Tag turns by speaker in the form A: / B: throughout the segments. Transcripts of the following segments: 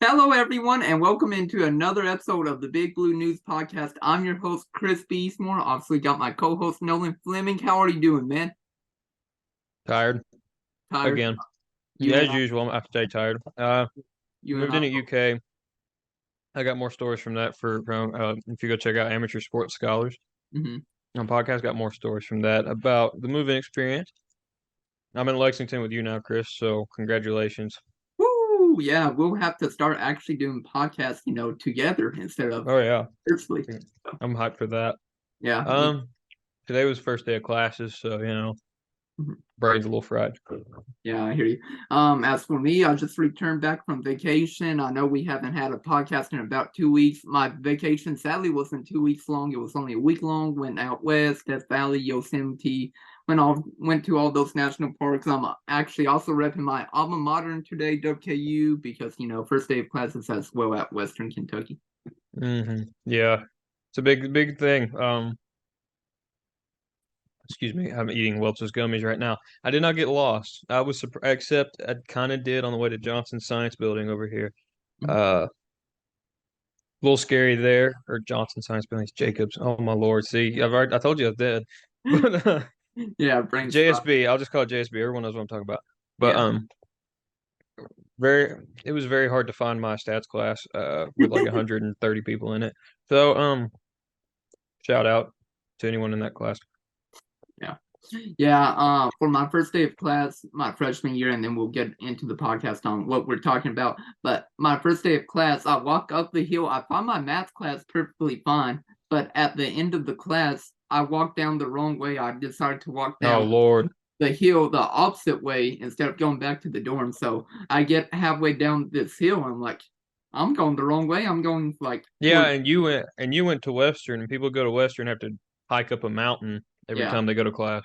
A: Hello, everyone, and welcome into another episode of the Big Blue News Podcast. I'm your host, Chris Beesmore. Obviously, got my co-host, Nolan Fleming. How are you doing, man?
B: Tired
A: Tired?
B: again.
A: You
B: Yeah,
A: and
B: as
A: I,
B: usual. I stay tired.
A: you and
B: Moved
A: I.
B: in at UK. I got more stories from that from if you go check out Amateur Sports Scholars
A: Mhm.
B: on podcast. Got more stories from that about the moving experience. I'm in Lexington with you now, Chris. So congratulations.
A: Woo! Yeah, we'll have to start actually doing podcasts, together instead of
B: Oh yeah,
A: virtually. So,
B: I'm hyped for that.
A: yeah,
B: Um, Today was first day of classes, so
A: mhm.
B: brain's a little fried.
A: Yeah, I hear you. As for me, I just returned back from vacation. I know we haven't had a podcast in about 2 weeks. My vacation sadly wasn't 2 weeks long. It was only a week long. Went out west, Death Valley, Yosemite, went to all those national parks. I'm actually also repping my alma mater today, WKU, because first day of classes as well at Western Kentucky.
B: Yeah, it's a big thing. Excuse me, I'm eating Welch's gummies right now. I did not get lost. I was surprised, except I kind of did on the way to Johnson Science Building over here.
A: Mhm.
B: A little scary there, or Johnson Science Building, it's Jacobs. Oh my Lord! See, I told you I was dead. But
A: Yeah, brain spot.
B: JSB, I'll just call it JSB. Everyone knows what I'm talking about. But
A: Yeah.
B: it was very hard to find my stats class with like 130 people in it. So shout out to anyone in that class.
A: Yeah. Yeah, for my first day of class, my freshman year, and then we'll get into the podcast on what we're talking about. But my first day of class, I walk up the hill. I find my math class perfectly fine, but at the end of the class, I walked down the wrong way. I decided to walk
B: Oh
A: down
B: Lord.
A: the hill the opposite way instead of going back to the dorm. So I get halfway down this hill, and I'm like, I'm going the wrong way. I'm going like
B: Yeah,
A: toward,
B: and you went to Western, and people go to Western have to hike up a mountain every
A: yeah.
B: time they go to class.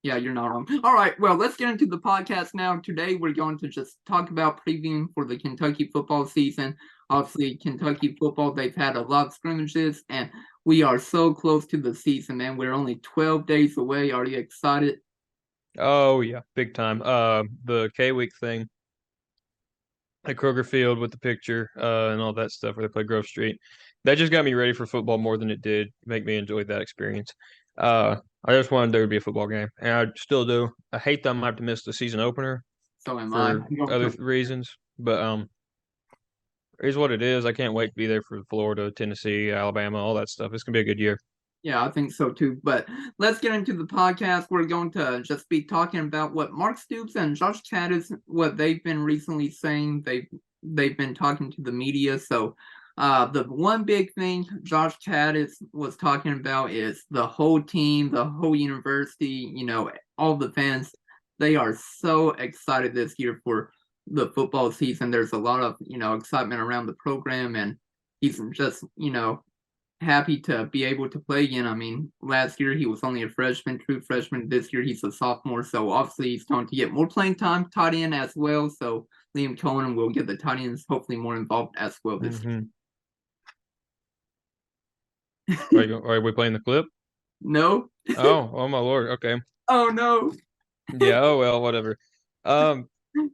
A: Yeah, you're not wrong. All right, well, let's get into the podcast now. Today, we're going to just talk about previewing for the Kentucky football season. Obviously, Kentucky football, they've had a lot of scrimmages, and we are so close to the season, man. We're only 12 days away. Are you excited?
B: Oh yeah, big time. The K Week thing at Kroger Field with the picture and all that stuff where they play Grove Street. That just got me ready for football more than it did make me enjoy that experience. I just wanted there to be a football game, and I still do. I hate that I might have to miss the season opener
A: So am I.
B: for other reasons, but here's what it is. I can't wait to be there for Florida, Tennessee, Alabama, all that stuff. It's gonna be a good year.
A: Yeah, I think so too. But let's get into the podcast. We're going to just be talking about what Mark Stoops and Josh Kattus, what they've been recently saying. They've been talking to the media. So the one big thing Josh Kattus was talking about is the whole team, the whole university, all the fans. They are so excited this year for the football season. There's a lot of, excitement around the program, and he's just, happy to be able to play again. I mean, last year he was only a freshman, true freshman. This year he's a sophomore, so obviously he's going to get more playing time, tight end as well. So Liam Cohen will get the tight ends hopefully more involved as well this
B: Hmm.
A: year.
B: Are we playing the clip?
A: No?
B: Oh my Lord. Okay.
A: Oh no.
B: Yeah, oh well, whatever. Um,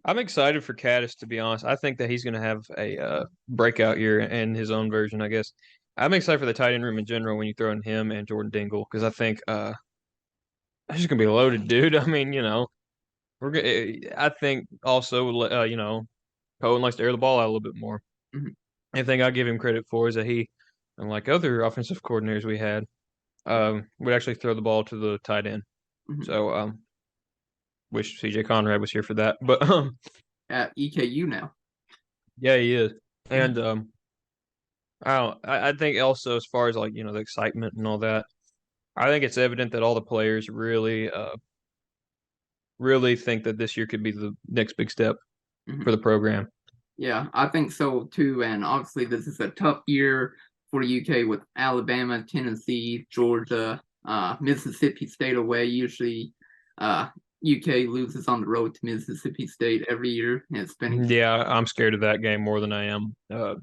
B: I'm excited for Caddis, to be honest. I think that he's going to have a breakout year in his own version, I guess. I'm excited for the tight end room in general when you throw in him and Jordan Dingle because I think it's just going to be loaded, dude. I mean, I think also, Cohen likes to air the ball out a little bit more.
A: Mhm,
B: I think I give him credit for is that he, unlike other offensive coordinators we had, would actually throw the ball to the tight end.
A: mhm.
B: So, wish CJ Conrad was here for that, but
A: At EKU now.
B: yeah, he is.
A: Mhm.
B: And I don't. I think also as far as like the excitement and all that, I think it's evident that all the players really think that this year could be the next big step for
A: Mhm.
B: the program.
A: Yeah, I think so too. And obviously, this is a tough year for UK with Alabama, Tennessee, Georgia, Mississippi State away. Usually, UK loses on the road to Mississippi State every year, and it's been
B: Yeah, I'm scared of that game more than I am a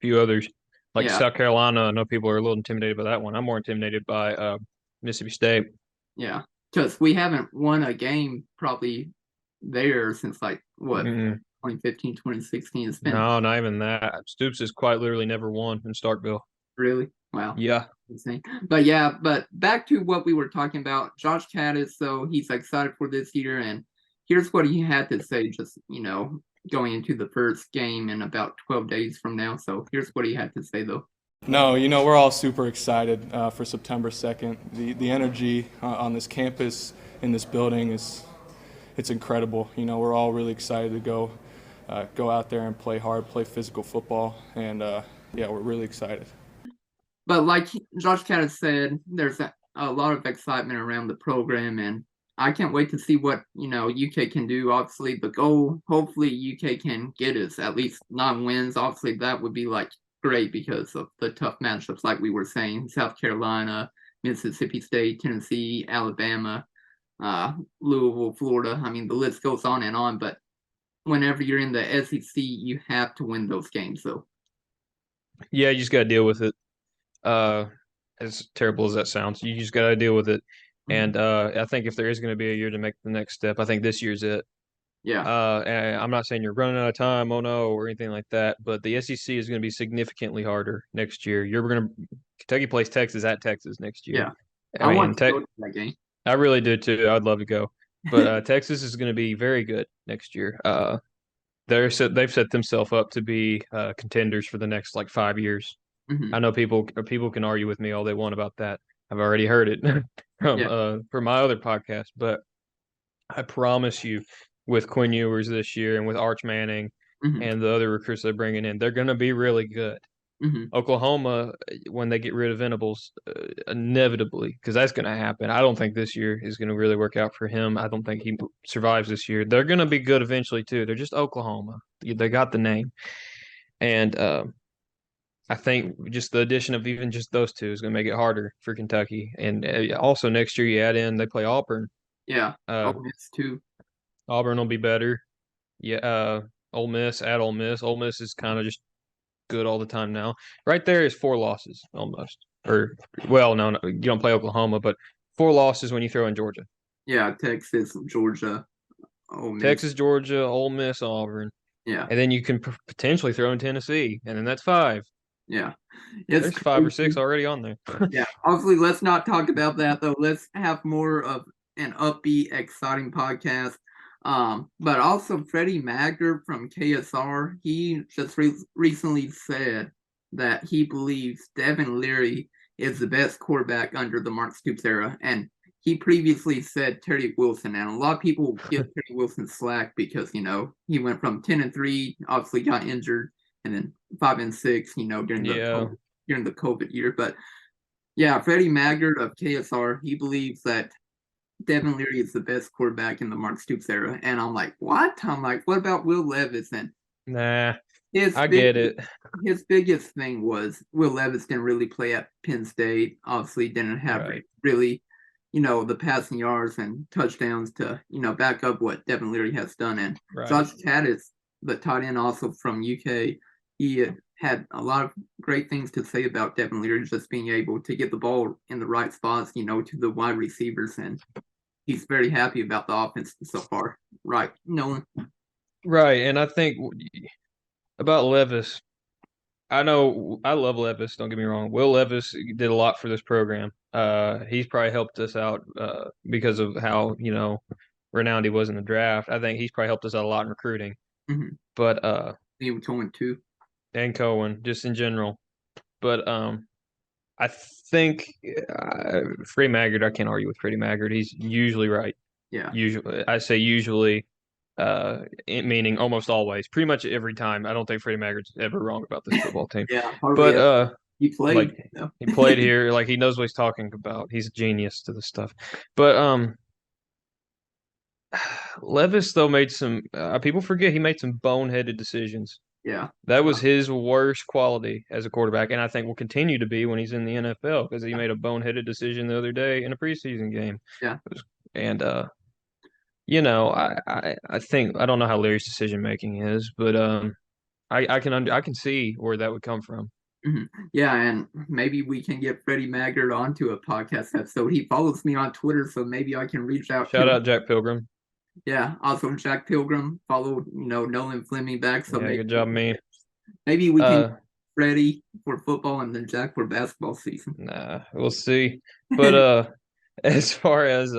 B: few others. Like
A: yeah,
B: South Carolina, I know people are a little intimidated by that one. I'm more intimidated by Mississippi State.
A: yeah, because we haven't won a game probably there since like what
B: Mm-mm.
A: 2015, 2016. It's been
B: No, not even that. Stoops has quite literally never won in Starkville.
A: really wow.
B: Yeah.
A: Insane. But yeah, but back to what we were talking about. Josh Kattus, so he's excited for this year, and here's what he had to say just, going into the first game in about 12 days from now. So here's what he had to say, though.
C: No, we're all super excited for September 2nd. The energy on this campus, in this building, it's incredible. We're all really excited to go out there and play hard, play physical football, and yeah, we're really excited.
A: But like Josh Kattus said, there's a lot of excitement around the program, and I can't wait to see what UK can do. Obviously, the goal, hopefully, UK can get us at least 9 wins. Obviously, that would be like great because of the tough matchups, like we were saying: South Carolina, Mississippi State, Tennessee, Alabama, Louisville, Florida. I mean, the list goes on and on. But whenever you're in the SEC, you have to win those games. So
B: Yeah, you just got to deal with it. As terrible as that sounds, you just got to deal with it. And I think if there is going to be a year to make the next step, I think this year's it.
A: yeah,
B: And I'm not saying you're running out of time, oh no, or anything like that, but the SEC is going to be significantly harder next year. Kentucky plays Texas at Texas next year.
A: yeah.
B: I
A: I
B: mean,
A: want to go to that game.
B: I really do too. I'd love to go, but Texas is going to be very good next year. They've set themselves up to be contenders for the next like 5 years.
A: Mhm.
B: I know people can argue with me all they want about that. I've already heard it from my other podcast, but I promise you, with Quinn Ewers this year and with Arch Manning
A: Mhm.
B: and the other recruits they're bringing in, they're going to be really good.
A: Mhm.
B: Oklahoma, when they get rid of Venables, inevitably, because that's going to happen. I don't think this year is going to really work out for him. I don't think he survives this year. They're going to be good eventually too. They're just Oklahoma. They got the name, and I think just the addition of even just those two is going to make it harder for Kentucky. And also next year you add in they play Auburn.
A: Yeah.
B: Uh,
A: Ole Miss too.
B: Auburn will be better. Yeah. Ole Miss at Ole Miss. Ole Miss is kind of just good all the time now. Right there is 4 losses almost. Or well, no, you don't play Oklahoma, but 4 losses when you throw in Georgia.
A: Yeah, Texas, Georgia, Ole Miss.
B: Texas, Georgia, Ole Miss, Auburn.
A: Yeah.
B: And then you can potentially throw in Tennessee, and then that's 5.
A: Yeah.
B: There's 5 or 6 already on there.
A: Yeah. Obviously, let's not talk about that though. Let's have more of an upbeat, exciting podcast. But also Freddie Maggard from KSR, he just recently said that he believes Devin Leary is the best quarterback under the Mark Stoops era, and he previously said Terry Wilson, and a lot of people give Terry Wilson slack because he went from 10-3, obviously got injured, and then 5-6, during the COVID year. But yeah, Freddie Maggard of KSR, he believes that Devin Leary is the best quarterback in the Mark Stoops era. And I'm like, what? I'm like, what about Will Levis? And
B: Nah, I get it.
A: His biggest thing was Will Levis didn't really play at Penn State. Obviously, didn't have really, the passing yards and touchdowns to, back up what Devin Leary has done. And Josh Kattus, the tight end also from UK, he had a lot of great things to say about Devin Leary just being able to get the ball in the right spots, to the wide receivers. And he's very happy about the offense so far. Right, Nolan?
B: Right, and I think about Levis, I know I love Levis, don't get me wrong. Will Levis did a lot for this program. He's probably helped us out because of how, renowned he was in the draft. I think he's probably helped us out a lot in recruiting.
A: Mm-hmm.
B: But
A: Even Cohen too.
B: And Cohen, just in general. But I think Freddie Maggard, I can't argue with Freddie Maggard. He's usually right.
A: Yeah.
B: Usually, I say usually, meaning almost always, pretty much every time. I don't think Freddie Maggard's ever wrong about this football team.
A: Yeah,
B: but
A: he played.
B: He played here. Like he knows what he's talking about. He's a genius to this stuff. But Levis though made some. People forget he made some boneheaded decisions.
A: Yeah.
B: That was his worst quality as a quarterback, and I think will continue to be when he's in the NFL because he made a boneheaded decision the other day in a preseason game.
A: Yeah.
B: And I think I don't know how Larry's decision making is, but I can see where that would come from.
A: Mm-hmm. Yeah, and maybe we can get Freddie Maggard onto a podcast episode. He follows me on Twitter, so maybe I can reach out.
B: Shout out Jack Pilgrim.
A: Yeah. Also, Jack Pilgrim followed, Nolan Fleming back. So
B: Yeah, good job, me.
A: maybe we can
B: Uh,
A: ready for football and then Jack for basketball season.
B: nah, we'll see. But as far as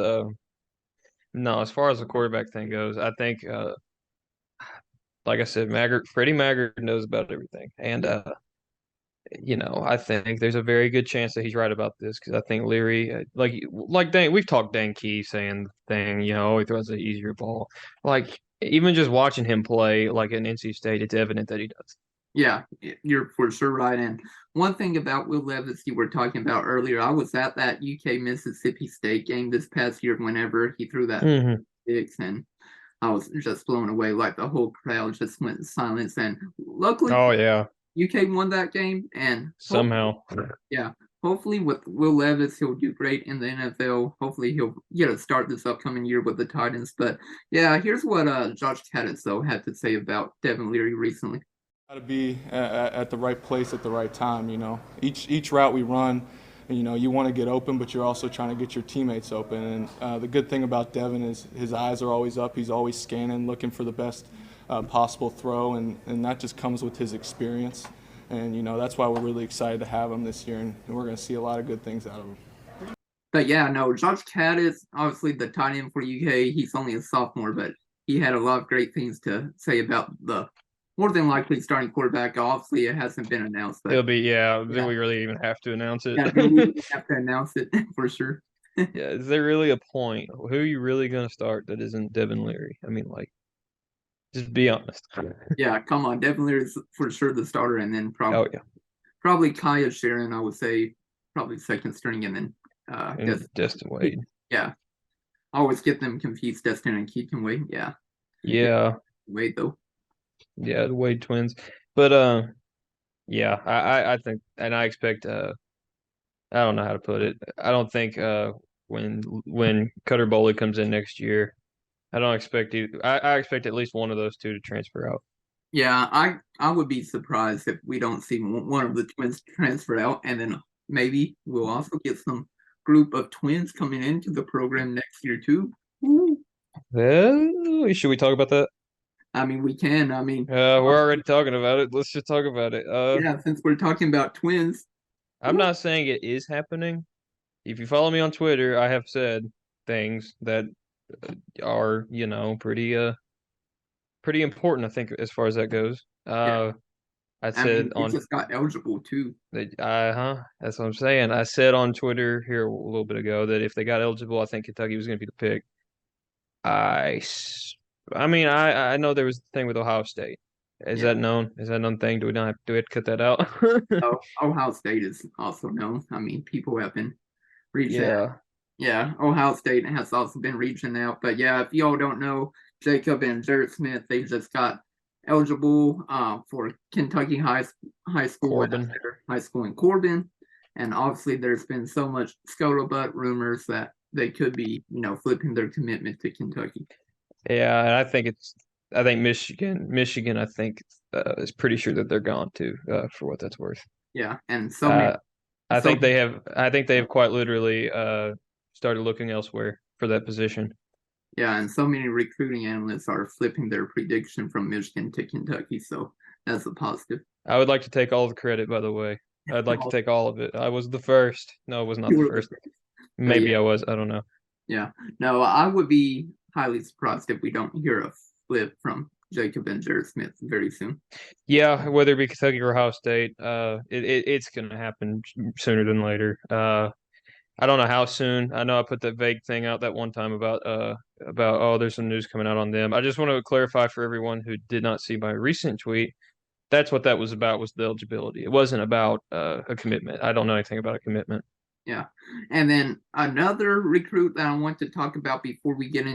B: no, as far as the quarterback thing goes, I think like I said, Freddie Maggard knows about everything, and I think there's a very good chance that he's right about this because I think Leary, like Dan, we've talked Dan Key saying the thing, he throws the easier ball. Like even just watching him play, like in NC State, it's evident that he does.
A: Yeah, you're for sure right. And one thing about Will Levis you were talking about earlier, I was at that UK Mississippi State game this past year whenever he threw that
B: Hmm.
A: six, and I was just blown away. Like the whole crowd just went in silence. And luckily,
B: Oh yeah,
A: UK won that game. And
B: somehow.
A: yeah, hopefully with Will Levis, he'll do great in the NFL. Hopefully he'll get a start this upcoming year with the Titans. But yeah, here's what Josh Kattus though had to say about Devin Leary recently.
C: Got to be at the right place at the right time. Each route we run, you want to get open, but you're also trying to get your teammates open. And the good thing about Devin is his eyes are always up. He's always scanning, looking for the best possible throw, and that just comes with his experience. And that's why we're really excited to have him this year, and we're going to see a lot of good things out of him.
A: But yeah, no, Josh Kattus, obviously the tight end for UK, he's only a sophomore, but he had a lot of great things to say about the more than likely starting quarterback. Obviously, it hasn't been announced, but
B: He'll be, yeah. Do
A: yeah,
B: we really even have to announce it?
A: yeah, we have to announce it for sure.
B: Yeah, is there really a point? Who are you really going to start that isn't Devin Leary? I mean, like, just be honest.
A: Yeah, come on, definitely is for sure the starter, and then
B: Oh yeah,
A: probably Kaya Sharon, I would say probably second string, and then
B: and Destin Wade.
A: Yeah, I always get them confused, Destin and Keaton Wade.
B: Yeah,
A: Wade though.
B: yeah, the Wade twins. But yeah, I think, and I expect. I don't know how to put it. I don't think when Cutter Bowley comes in next year, I don't expect either. I expect at least one of those two to transfer out.
A: Yeah, I would be surprised if we don't see one of the twins transfer out, and then maybe we'll also get some group of twins coming into the program next year too. Ooh.
B: Well, should we talk about that?
A: I mean, we can. I mean,
B: We're already talking about it. Let's just talk about it.
A: yeah, since we're talking about twins.
B: I'm not saying it is happening. If you follow me on Twitter, I have said things that are, pretty important, I think, as far as that goes.
A: Yeah,
B: I
A: I mean,
B: said
A: we
B: on
A: just got eligible too.
B: that's what I'm saying. I said on Twitter here a little bit ago that if they got eligible, I think Kentucky was going to be the pick. I, I mean, I know there was a thing with Ohio State. Is
A: Yeah.
B: that known? Is that a known thing? Do we have to cut that out?
A: Oh, Ohio State is also known. I mean, people have been reaching out.
B: Yeah.
A: Yeah, Ohio State has also been reaching out. But yeah, if y'all don't know, Jacob and Jared Smith, they just got eligible for Kentucky High School at
B: Corbin.
A: their high school in Corbin. And obviously there's been so much scuttlebutt rumors that they could be, flipping their commitment to Kentucky.
B: Yeah, and I think Michigan, I think is pretty sure that they're gone too, for what that's worth.
A: Yeah, and so many
B: I
A: so
B: think they have quite literally started looking elsewhere for that position.
A: yeah, and so many recruiting analysts are flipping their prediction from Michigan to Kentucky, so that's a positive.
B: I would like to take all the credit, by the way. I'd like to take all of it. I was the first. No, I was not
A: You
B: the
A: were
B: first.
A: the-
B: Maybe
A: yeah,
B: I was. I don't know.
A: yeah. No, I would be highly surprised if we don't hear a flip from Jacob and Jared Smith very soon.
B: Yeah, whether it be Kentucky or Ohio State, it's gonna happen sooner than later. I don't know how soon. I know I put that vague thing out that one time about oh, there's some news coming out on them. I just want to clarify for everyone who did not see my recent tweet. That's what that was about, was the eligibility. It wasn't about a commitment. I don't know anything about a commitment.
A: Yeah. And then another recruit that I want to talk about before we get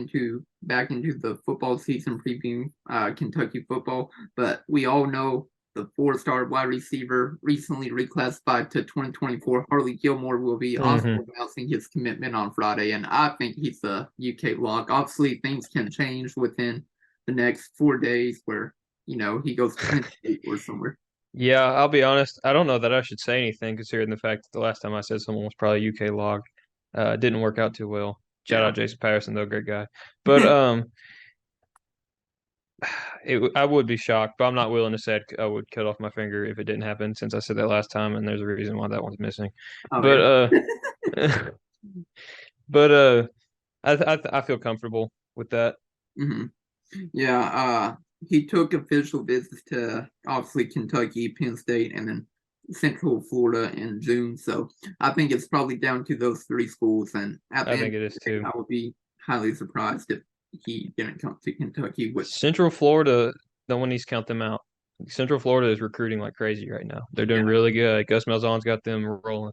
A: back into the football season previewing Kentucky football, but we all know the 4-star wide receiver recently reclassified to 2024. Harley Gilmore will be also announcing his commitment on Friday, and I think he's a UK lock. Obviously, things can change within the next 4 days where, he goes to Penn State or somewhere.
B: Yeah, I'll be honest. I don't know that I should say anything considering the fact that the last time I said someone was probably UK log. It didn't work out too well. Shout
A: Yeah.
B: out Jason Patterson, though, great guy. But I would be shocked, but I'm not willing to say I would cut off my finger if it didn't happen, since I said that last time, and there's a reason why that one's missing.
A: Oh
B: But
A: yeah.
B: but I feel comfortable with that.
A: hmm Yeah, he took official visits to obviously Kentucky, Penn State, and then Central Florida in June. So I think it's probably down to those three schools. And at the
B: I
A: end
B: think
A: of
B: it is
A: the day,
B: too.
A: I would be highly surprised if he didn't come to Kentucky. Which
B: Central Florida, no one needs to count them out. Central Florida is recruiting like crazy right now. They're doing
A: yeah,
B: really good. Gus Malzahn's got them rolling.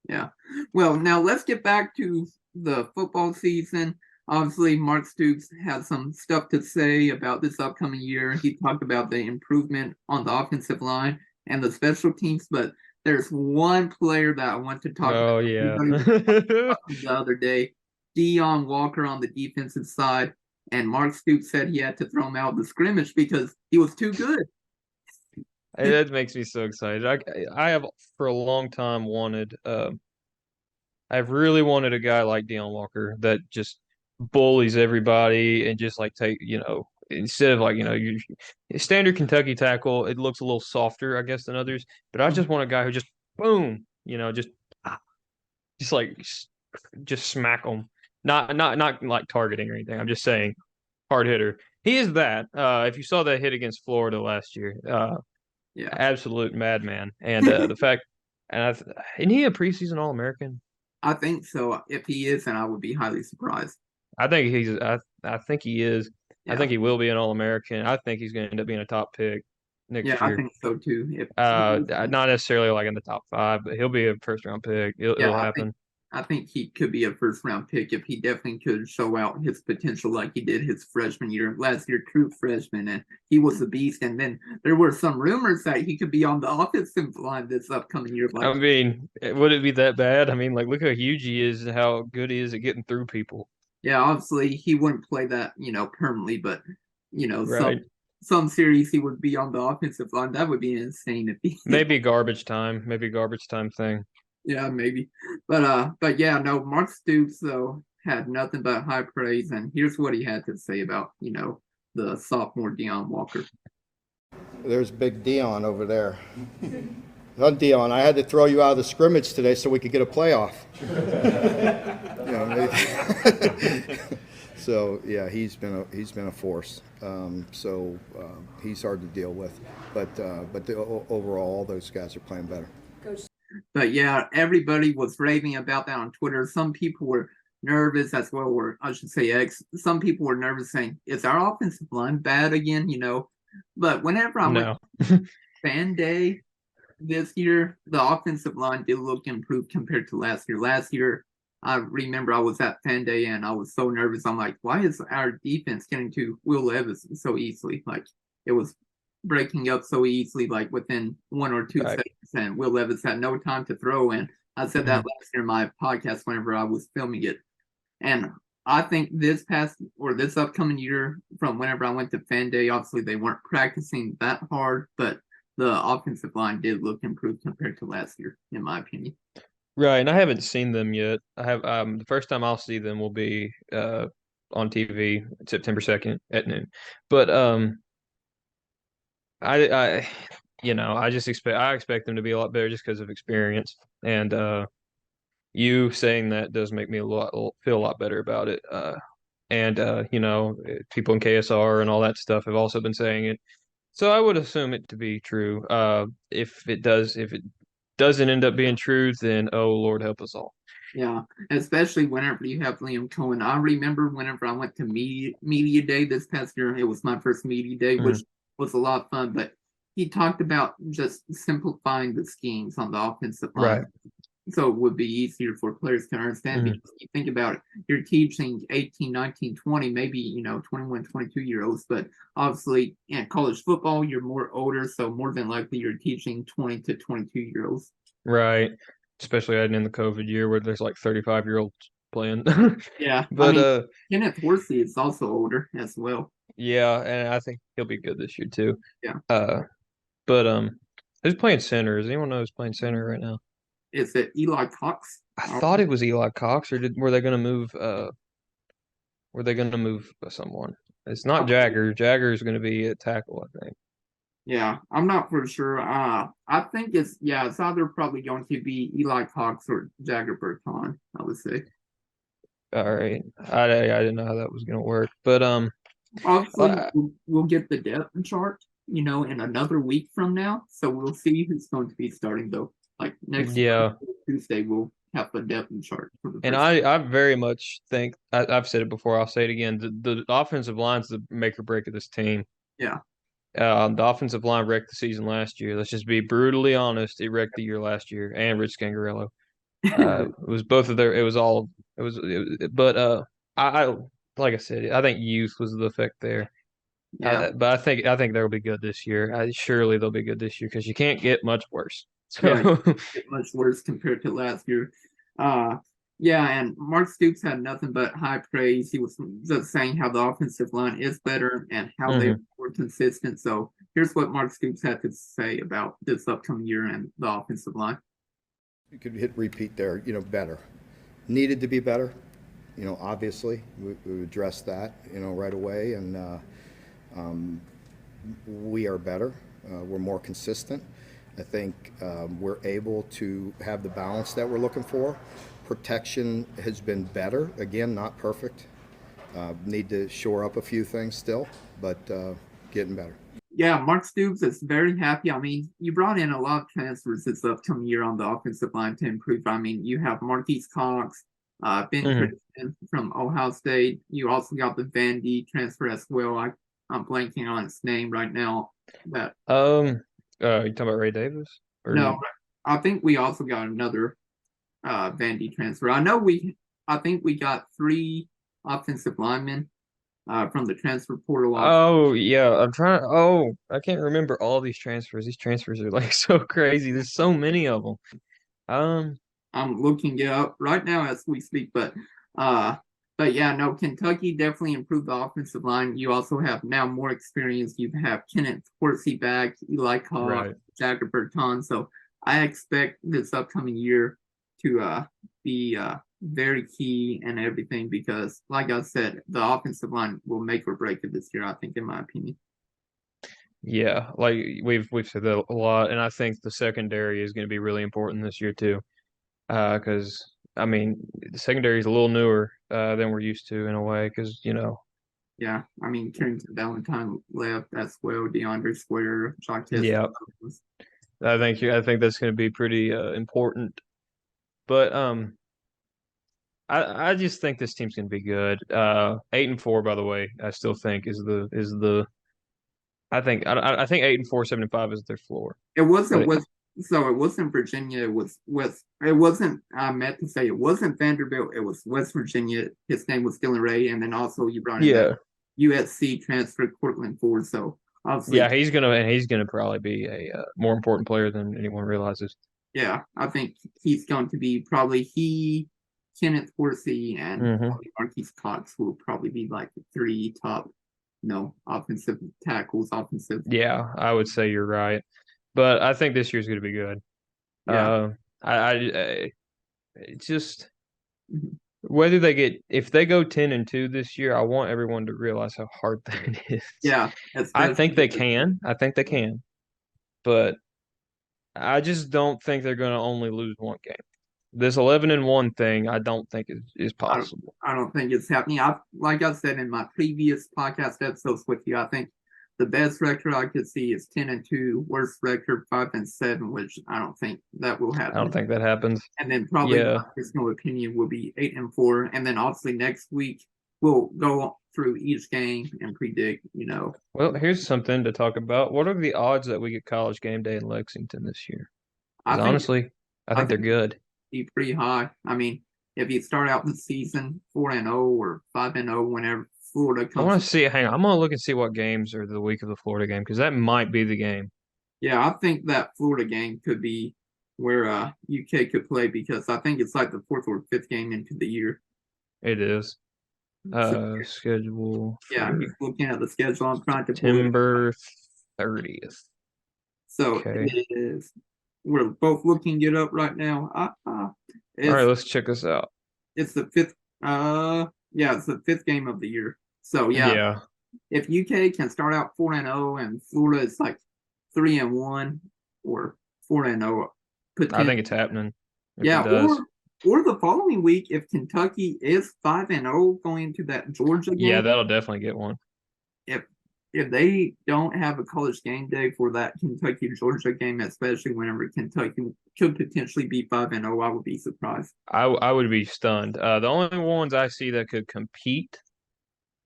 A: yeah. Well, now let's get back to the football season. Obviously, Mark Stoops had some stuff to say about this upcoming year. He talked about the improvement on the offensive line and the special teams, but there's one player that I want to talk about.
B: Oh yeah.
A: Everybody was talking about him the other day, Deion Walker on the defensive side, and Mark Stoops said he had to throw him out of the scrimmage because he was too good.
B: That makes me so excited. I have for a long time wanted I've really wanted a guy like Deion Walker that just bullies everybody and just like instead of like you standard Kentucky tackle, it looks a little softer, I guess, than others. But I just want a guy who just boom, ah, just like just smack them. Not like targeting or anything. I'm just saying hard hitter. He is that. If you saw that hit against Florida last year,
A: Yeah.
B: absolute madman. And the fact, isn't he a preseason All American?
A: I think so. If he is, then I would be highly surprised.
B: I think I think he is. I
A: Yeah.
B: think he will be an All American. I think he's going to end up being a top pick
A: Yeah,
B: next
A: I
B: year.
A: think so too. If
B: Not necessarily like in the top 5, but he'll be a first round pick.
A: yeah,
B: It'll happen.
A: I think he could be a first round pick if he definitely could show out his potential like he did his freshman year. Last year, true freshman, and he was a beast. And then there were some rumors that he could be on the offensive line this upcoming year.
B: I mean, would it be that bad? I mean, like look how huge he is and how good he is at getting through people.
A: Yeah, obviously he wouldn't play that, permanently, but
B: Right.
A: some series he would be on the offensive line. That would be insane if he
B: Maybe garbage time. Maybe garbage time thing.
A: Yeah, maybe. But yeah, no, Mark Stoops though had nothing but high praise, and here's what he had to say about, the sophomore Deion Walker.
D: There's big Dion over there. Not Dion, I had to throw you out of the scrimmage today so we could get a playoff. So yeah, he's been a force. He's hard to deal with, but overall, all those guys are playing better.
A: But yeah, everybody was raving about that on Twitter. Some people were nervous as well, or I should say X. Some people were nervous saying, "Is our offensive line bad again?" But whenever I went to fan day this year, the offensive line did look improved compared to last year. Last year, I remember I was at fan day and I was so nervous. I'm like, why is our defense getting to Will Levis so easily? Like it was breaking up so easily, like within 1 or 2 seconds, and Will Levis had no time to throw. And I said that last year in my podcast whenever I was filming it. And I think this upcoming year, from whenever I went to fan day, obviously they weren't practicing that hard, but the offensive line did look improved compared to last year, in my opinion.
B: Right, and I haven't seen them yet. I have the first time I'll see them will be on TV September 2nd at noon. But I I expect them to be a lot better just because of experience. And you saying that does make me feel a lot better about it. And people in KSR and all that stuff have also been saying it. So I would assume it to be true. If it doesn't end up being true, then oh Lord help us all.
A: Yeah, especially whenever you have Liam Cohen. I remember whenever I went to media day this past year, it was my first media day, which was a lot of fun, but he talked about just simplifying the schemes on the offensive line.
B: Right.
A: So it would be easier for players to understand because you think about it, you're teaching 18, 19, 20, maybe, 21, 22-year-olds, but obviously in college football, you're more older, so more than likely you're teaching 20 to 22-year-olds.
B: Right. Especially adding in the COVID year where there's like 35-year-olds playing.
A: Yeah.
B: But
A: Kenneth Horsey is also older as well.
B: yeah, and I think he'll be good this year too.
A: Yeah.
B: But who's playing center? Does anyone know who's playing center right now?
A: Is it Eli Cox?
B: I thought it was Eli Cox, or were they going to move? Were they going to move someone? It's not Jagger. Jagger is going to be at tackle, I think.
A: Yeah, I'm not for sure. I think it's either probably going to be Eli Cox or Jagger Burton, I would say.
B: All right. I didn't know how that was going to work. But
A: Obviously,
B: I-
A: we'll get the depth chart, in another week from now. So we'll see who's going to be starting though. Like next
B: yeah.
A: Tuesday, we'll have the depth chart for the
B: And
A: first.
B: I very much think I've said it before. I'll say it again. The offensive line's the make or break of this team.
A: Yeah.
B: The offensive line wrecked the season last year. Let's just be brutally honest. It wrecked the year last year, and Rich Scangarello. It was both of their. It was all. It was. But I like I said, I think youth was the effect there.
A: Yeah.
B: But I think they'll be good this year. Surely they'll be good this year because you can't get much worse.
A: Yeah,
B: So
A: get much worse compared to last year. Yeah, and Mark Stoops had nothing but high praise. He was just saying how the offensive line is better and how they were consistent. So here's what Mark Stoops had to say about this upcoming year and the offensive line.
D: You could hit repeat there, better. Needed to be better, obviously. We addressed that, right away. And we are better. We're more consistent. I think we're able to have the balance that we're looking for. Protection has been better. Again, not perfect. Need to shore up a few things still, but getting better.
A: Yeah, Mark Stoops is very happy. I mean, you brought in a lot of transfers this upcoming year on the offensive line to improve. I mean, you have Marquise Cox, Ben Christian from Ohio State. You also got the Vandy transfer as well. I'm blanking on his name right now. But
B: you talking about Ray Davis?
A: no, I think we also got another Vandy transfer. I think we got 3 offensive linemen from the transfer portal.
B: Oh yeah, I can't remember all these transfers. These transfers are like so crazy. There's so many of them.
A: I'm looking it up right now as we speak, but yeah, no, Kentucky definitely improved the offensive line. You also have now more experience. You have Kenneth Horsey back, Eli Cox,
B: Right.
A: Jagger Burton. So I expect this upcoming year to be very key and everything because, like I said, the offensive line will make or break it this year, I think, in my opinion.
B: Yeah, like we've said that a lot, and I think the secondary is going to be really important this year too. Because I mean, the secondary is a little newer than we're used to in a way. Because
A: Yeah, I mean, Carrington Valentine left as well, DeAndre Square, Jock Test.
B: yeah, I think that's going to be pretty important. But I just think this team's going to be good. 8-4, by the way, I still think is the. I think 8-4, 7-5 is their floor.
A: It wasn't so it wasn't Virginia. It was It wasn't. I meant to say it wasn't Vanderbilt. It was West Virginia. His name was Dylan Ray, and then also you brought in that USC transfer Cortland Ford. So obviously,
B: yeah, he's gonna probably be a more important player than anyone realizes.
A: Yeah, I think he's going to be probably Kenneth Horsey, and probably Marquise Cox will probably be like the 3 top, offensive tackles, offensive.
B: Yeah, I would say you're right, but I think this year's going to be good.
A: Yeah.
B: It's just whether if they go 10-2 this year, I want everyone to realize how hard that is.
A: Yeah,
B: I think they can. But I just don't think they're going to only lose one game. This 11-1 thing, I don't think is possible.
A: I don't think it's happening. Like I said in my previous podcast episodes with you, I think the best record I could see is 10-2. Worst record 5-7, which I don't think that will happen.
B: I don't think that happens.
A: And then probably my personal opinion will be 8-4, and then obviously next week we'll go through each game and predict.
B: Well, here's something to talk about. What are the odds that we get College Game Day in Lexington this year? Honestly, I think they're good.
A: Be pretty high. I mean, if you start out the season 4-0 or 5-0, whenever Florida comes.
B: I want to see. Hang on, I'm gonna look and see what games are the week of the Florida game because that might be the game.
A: Yeah, I think that Florida game could be where UK could play because I think it's like the 4th or 5th game into the year.
B: It is. Schedule.
A: Yeah, I'm looking at the schedule. I'm trying to.
B: September 30th.
A: So it is. We're both looking it up right now.
B: All right, let's check this out.
A: It's the 5th. It's the 5th game of the year. So yeah. if UK can start out 4-0 and Florida is like 3-1 or 4-0,
B: I think it's happening. If
A: yeah,
B: it does.
A: or the following week if Kentucky is 5-0 going into that Georgia game.
B: Yeah, that'll definitely get one.
A: If they don't have a college game day for that Kentucky Georgia game, especially whenever Kentucky could potentially be 5-0, I would be surprised.
B: I would be stunned. The only ones I see that could compete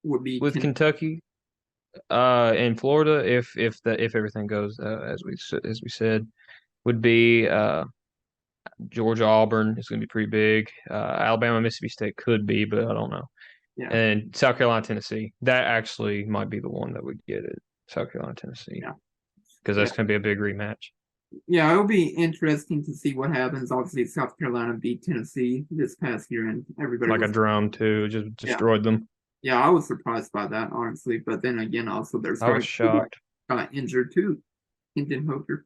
A: Would be
B: with Kentucky, in Florida, if everything goes as we said, would be Georgia Auburn is going to be pretty big. Alabama Mississippi State could be, but I don't know.
A: Yeah.
B: And South Carolina Tennessee, that actually might be the one that would get it. South Carolina Tennessee,
A: Yeah.
B: because that's going to be a big rematch.
A: Yeah, it'll be interesting to see what happens. Obviously, South Carolina beat Tennessee this past year, and everybody
B: Like
A: was,
B: a drum too, just destroyed them.
A: yeah, I was surprised by that, honestly. But then again, also their
B: I was shocked.
A: got injured too. Hinton Hooker.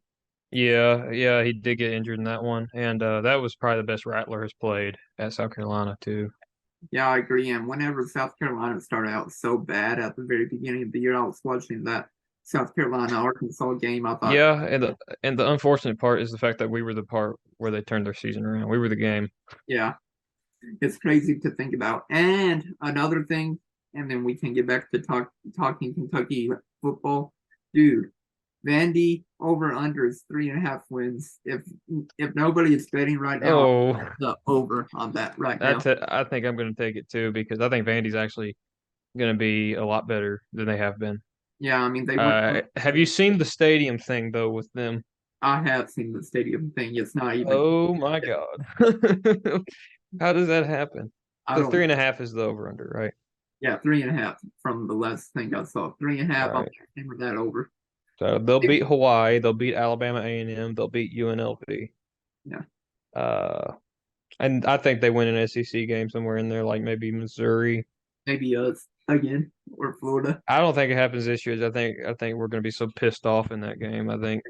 B: Yeah, he did get injured in that one, and that was probably the best Rattler has played at South Carolina too.
A: Yeah, I agree. And whenever South Carolina started out so bad at the very beginning of the year, I was watching that South Carolina Arkansas game. I thought,
B: Yeah, and the unfortunate part is the fact that we were the part where they turned their season around. We were the game.
A: yeah, it's crazy to think about. And another thing, and then we can get back to talking Kentucky football, dude. Vandy over under is 3.5 wins. If nobody is betting right now,
B: Oh,
A: the over on that right now.
B: I think I'm going to take it too because I think Vandy's actually going to be a lot better than they have been.
A: Yeah, I mean they went.
B: Have you seen the stadium thing though with them?
A: I have seen the stadium thing. It's not even.
B: Oh my God. How does that happen?
A: I
B: The
A: don't.
B: 3.5 is the over under, right?
A: Yeah, 3.5 from the last thing I saw. 3.5.
B: Right.
A: I'll hammer that over.
B: So they'll beat Hawaii, they'll beat Alabama A&M, they'll beat UNLV.
A: Yeah.
B: And I think they win an SEC game somewhere in there, like maybe Missouri.
A: Maybe us again or Florida.
B: I don't think it happens this year. I think we're going to be so pissed off in that game. I think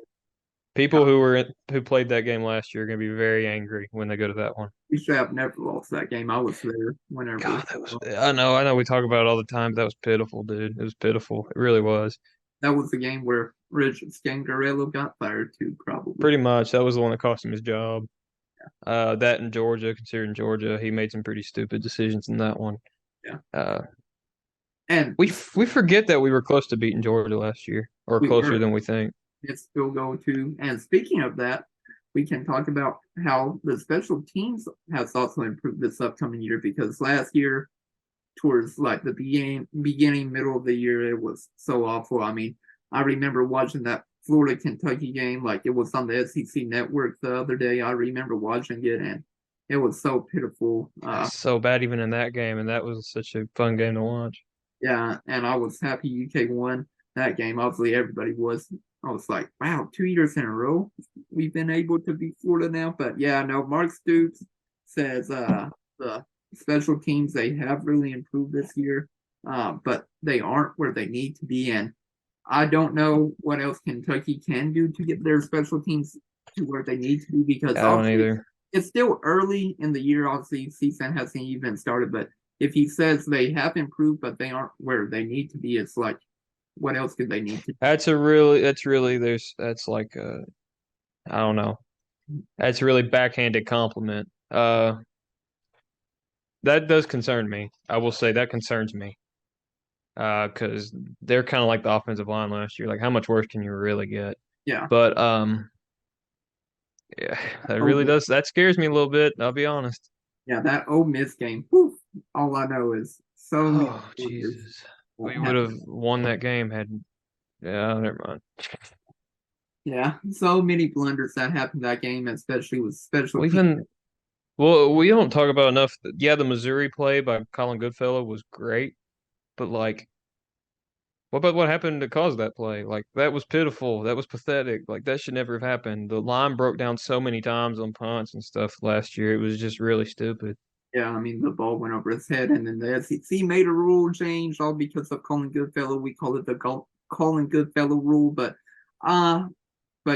B: people who played that game last year are going to be very angry when they go to that one.
A: We should have never lost that game. I was there whenever.
B: God, I know. We talk about it all the time. But that was pitiful, dude. It was pitiful. It really was.
A: That was the game where Richard Scangarello got fired too, probably.
B: Pretty much. That was the one that cost him his job. That in Georgia, considering Georgia, he made some pretty stupid decisions in that one.
A: Yeah. And
B: we forget that we were close to beating Georgia last year, or closer than we think.
A: It's still going to. And speaking of that, we can talk about how the special teams has also improved this upcoming year because last year, towards like the beginning, middle of the year, it was so awful. I mean, I remember watching that Florida Kentucky game, like it was on the SEC network the other day. I remember watching it, and it was so pitiful.
B: So bad even in that game, and that was such a fun game to watch.
A: Yeah, and I was happy UK won that game. Obviously, everybody was. I was like, wow, 2 years in a row we've been able to beat Florida now. But yeah, no, Mark Stoops says the special teams, they have really improved this year, but they aren't where they need to be. And I don't know what else Kentucky can do to get their special teams to where they need to be because
B: I don't either.
A: It's still early in the year. Obviously, season hasn't even started. But if he says they have improved, but they aren't where they need to be, it's like, what else could they need to do?
B: That's like I don't know. That's a really backhanded compliment. That does concern me. I will say that concerns me. Because they're kind of like the offensive line last year. Like, how much worse can you really get?
A: Yeah.
B: But yeah, that really does. That scares me a little bit. I'll be honest.
A: Yeah, that Ole Miss game. Whew, all I know is so many.
B: Oh Jesus, we would have won that game had. Yeah, never mind.
A: Yeah, so many blunders that happened that game, especially with special.
B: Well, we don't talk about enough. Yeah, the Missouri play by Colin Goodfellow was great, but like, what about what happened to cause that play? Like, that was pitiful. That was pathetic. Like, that should never have happened. The line broke down so many times on punts and stuff last year. It was just really stupid.
A: Yeah, I mean, the ball went over his head, and then the SEC made a rule change, all because of Colin Goodfellow. We call it the Colin Goodfellow rule, but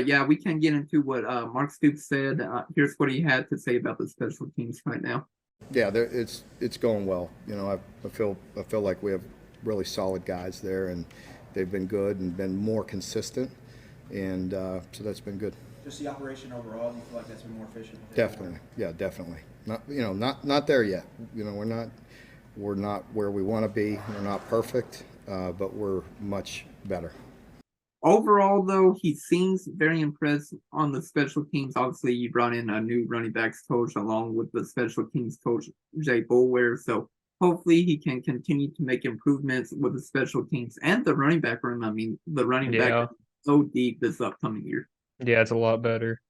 A: yeah, we can get into what Mark Stoops said. Here's what he had to say about the special teams right now.
D: Yeah, it's going well. You know, I feel like we have really solid guys there, and they've been good and been more consistent, and so that's been good.
E: Just the operation overall, do you feel like that's been more efficient?
D: Definitely, yeah, definitely. Not there yet. We're not where we want to be. We're not perfect, but we're much better.
A: Overall, though, he seems very impressed on the special teams. Obviously, you brought in a new running backs coach along with the special teams coach, Jay Boulware. So hopefully he can continue to make improvements with the special teams and the running back room. I mean, the running back is so deep this upcoming year.
B: Yeah, it's a lot better.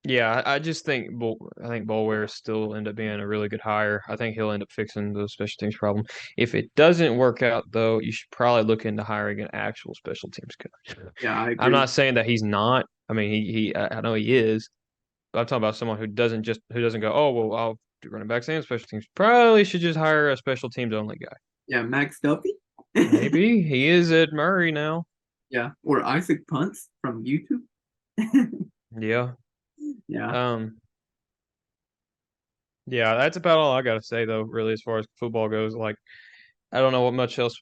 B: Yeah, I just think Boulware still end up being a really good hire. I think he'll end up fixing the special teams problem. If it doesn't work out, though, you should probably look into hiring an actual special teams coach.
A: Yeah, I agree.
B: I'm not saying that he's not. I mean, I know he is, but I'm talking about someone who doesn't go, oh well, I'll do running backs and special teams. Probably should just hire a special teams only guy.
A: Yeah, Max Duffy.
B: Maybe he is at Murray now.
A: Yeah, or Isaac Punts from YouTube.
B: Yeah.
A: Yeah.
B: Yeah, that's about all I gotta say though, really, as far as football goes. Like, I don't know what much else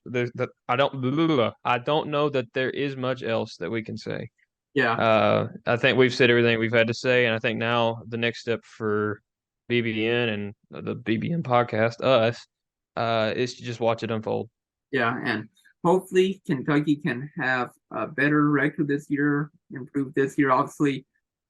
B: I don't know that there is much else that we can say.
A: Yeah.
B: I think we've said everything we've had to say, and I think now the next step for BBN and the BBN podcast, us, is to just watch it unfold.
A: Yeah, and hopefully Kentucky can have a better record this year, improve this year. Obviously,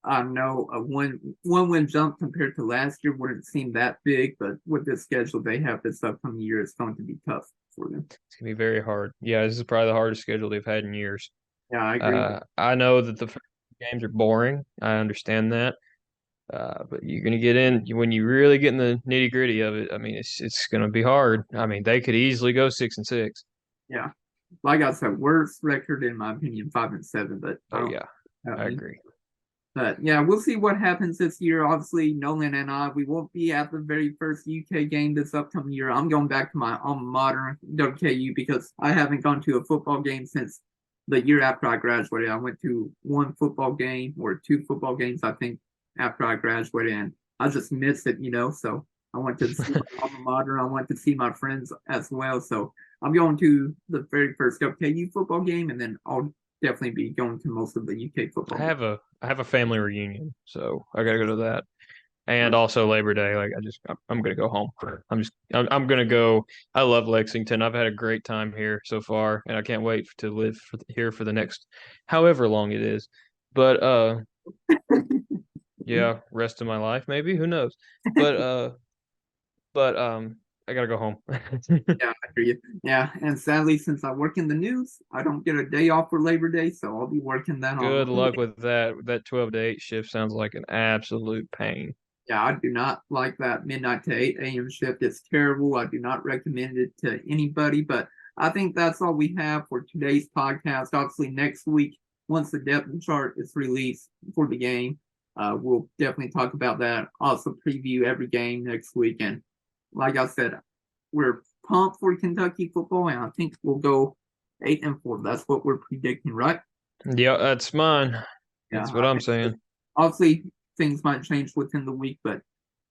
A: I know a one win jump compared to last year wouldn't seem that big, but with the schedule they have this upcoming year, it's going to be tough for them.
B: It's gonna be very hard. Yeah, this is probably the hardest schedule they've had in years.
A: Yeah, I agree.
B: I know that the first games are boring. I understand that. But you're gonna get in when you really get in the nitty gritty of it. I mean, it's gonna be hard. I mean, they could easily go 6-6.
A: Yeah, like I said, worst record in my opinion, 5-7. But
B: I agree.
A: But yeah, we'll see what happens this year. Obviously, Nolan and I, we won't be at the very first UK game this upcoming year. I'm going back to my alma mater, WKU, because I haven't gone to a football game since the year after I graduated. I went to one football game or two football games, I think, after I graduated, and I just missed it, So I went to see my alma mater. I went to see my friends as well. So I'm going to the very first WKU football game, and then I'll definitely be going to most of the UK football.
B: I have a family reunion, so I gotta go to that, and also Labor Day. Like I'm gonna go home. I'm gonna go. I love Lexington. I've had a great time here so far, and I can't wait to live here for the next however long it is. But yeah, rest of my life maybe. Who knows? But I gotta go home.
A: Yeah, I hear you. Yeah, and sadly, since I work in the news, I don't get a day off for Labor Day, so I'll be working that on.
B: Good luck with that. That 12 to 8 shift sounds like an absolute pain.
A: Yeah, I do not like that midnight to 8 a.m. shift. It's terrible. I do not recommend it to anybody, but I think that's all we have for today's podcast. Obviously, next week, once the depth chart is released for the game, we'll definitely talk about that. Also, preview every game next week. And like I said, we're pumped for Kentucky football, and I think we'll go 8-4. That's what we're predicting, right?
B: Yeah, that's mine. That's what I'm saying.
A: Obviously, things might change within the week, but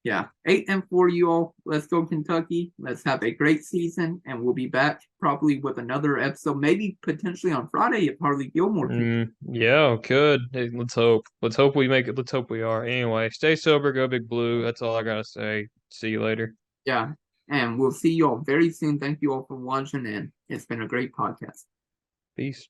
A: yeah, 8-4, you all. Let's go Kentucky. Let's have a great season, and we'll be back probably with another episode, maybe potentially on Friday if Harley Gilmore.
B: Yeah, could. Hey, let's hope. Let's hope we make it. Let's hope we are. Anyway, stay sober, go Big Blue. That's all I gotta say. See you later.
A: Yeah, and we'll see you all very soon. Thank you all for watching, and it's been a great podcast.
B: Peace.